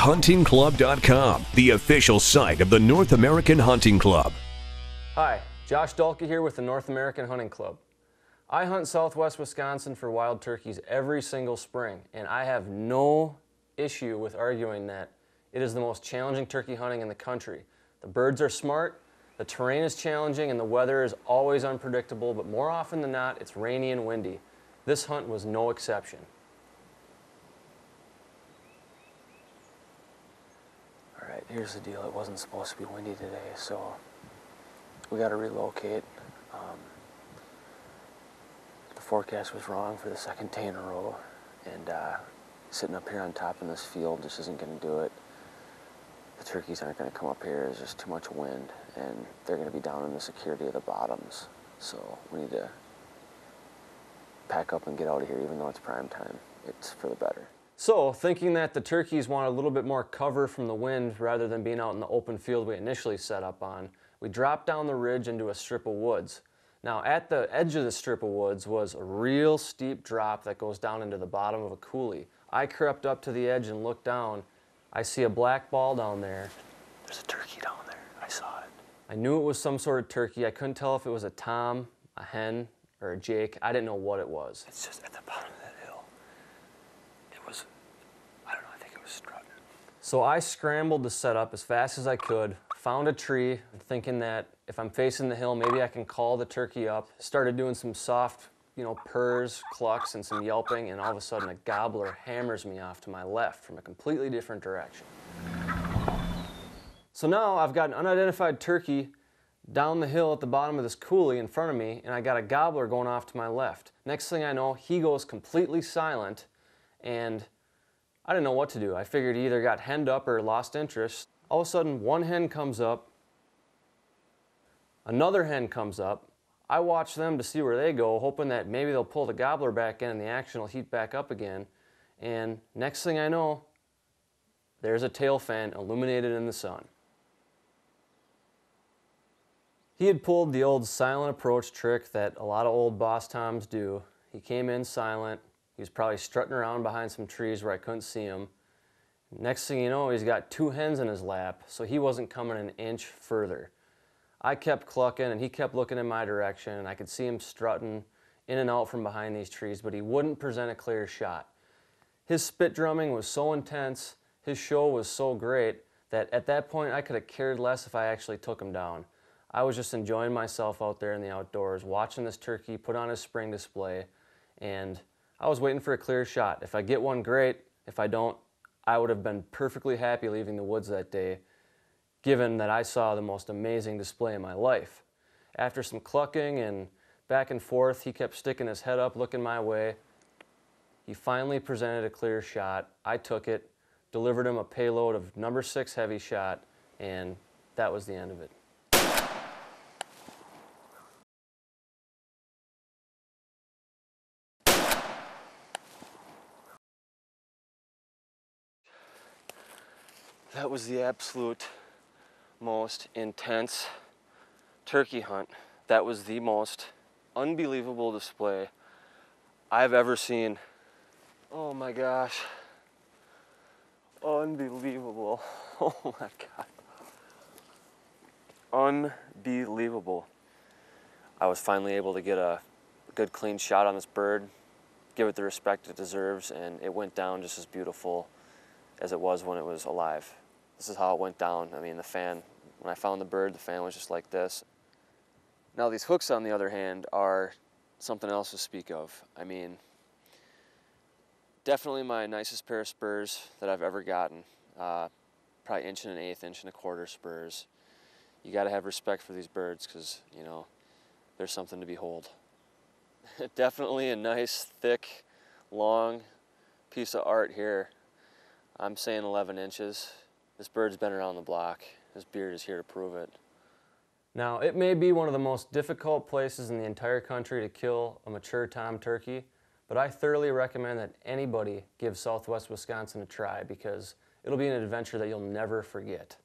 NorthAmericanHuntingClub.com, the official site of the North American Hunting Club. Hi, Josh Dahlke here with the North American Hunting Club. I hunt southwest Wisconsin for wild turkeys every single spring, and I have no issue with arguing that it is the most challenging turkey hunting in the country. The birds are smart, the terrain is challenging, and the weather is always unpredictable, but more often than not, it's rainy and windy. This hunt was no exception. All right, here's the deal. It wasn't supposed to be windy today, so we got to relocate. The forecast was wrong for the second day in a row, and sitting up here on top in this field just isn't going to do it. The turkeys aren't going to come up here. There's just too much wind, and they're going to be down in the security of the bottoms. So we need to pack up and get out of here, even though it's prime time. It's for the better. So, thinking that the turkeys want a little bit more cover from the wind rather than being out in the open field we initially set up on, we dropped down the ridge into a strip of woods. Now, at the edge of the strip of woods was a real steep drop that goes down into the bottom of a coulee. I crept up to the edge and looked down. I see a black ball down there. There's a turkey down there. I saw it. I knew it was some sort of turkey. I couldn't tell if it was a tom, a hen, or a jake. I didn't know what it was. It's just at the bottom of that hill. It was, I don't know, I think it was strutting. So I scrambled to set up as fast as I could, found a tree, thinking that if I'm facing the hill, maybe I can call the turkey up. Started doing some soft, purrs, clucks, and some yelping, and all of a sudden a gobbler hammers me off to my left from a completely different direction. So now I've got an unidentified turkey down the hill at the bottom of this coulee in front of me, and I got a gobbler going off to my left. Next thing I know, he goes completely silent, and I didn't know what to do. I figured he either got henned up or lost interest. All of a sudden, one hen comes up, another hen comes up. I watch them to see where they go, hoping that maybe they'll pull the gobbler back in and the action will heat back up again. And next thing I know, there's a tail fan illuminated in the sun. He had pulled the old silent approach trick that a lot of old boss toms do. He came in silent. He was probably strutting around behind some trees where I couldn't see him. Next thing you know, he's got two hens in his lap, so he wasn't coming an inch further. I kept clucking, and he kept looking in my direction, and I could see him strutting in and out from behind these trees, but he wouldn't present a clear shot. His spit drumming was so intense, his show was so great, that at that point I could have cared less if I actually took him down. I was just enjoying myself out there in the outdoors, watching this turkey put on his spring display, and I was waiting for a clear shot. If I get one, great. If I don't, I would have been perfectly happy leaving the woods that day, given that I saw the most amazing display in my life. After some clucking and back and forth, he kept sticking his head up, looking my way. He finally presented a clear shot. I took it, delivered him a payload of number 6 heavy shot, and that was the end of it. That was the absolute most intense turkey hunt. That was the most unbelievable display I've ever seen. Oh my gosh. Unbelievable. Oh my God. Unbelievable. I was finally able to get a good clean shot on this bird, give it the respect it deserves, and it went down just as beautiful as it was when it was alive. This is how it went down. I mean, the fan, when I found the bird, the fan was just like this. Now these hooks, on the other hand, are something else to speak of. I mean, definitely my nicest pair of spurs that I've ever gotten. Probably 1 1/8, 1 1/4 spurs. You gotta have respect for these birds because, there's something to behold. Definitely a nice, thick, long piece of art here. I'm saying 11 inches. This bird's been around the block. His beard is here to prove it. Now, it may be one of the most difficult places in the entire country to kill a mature tom turkey, but I thoroughly recommend that anybody give southwest Wisconsin a try because it'll be an adventure that you'll never forget.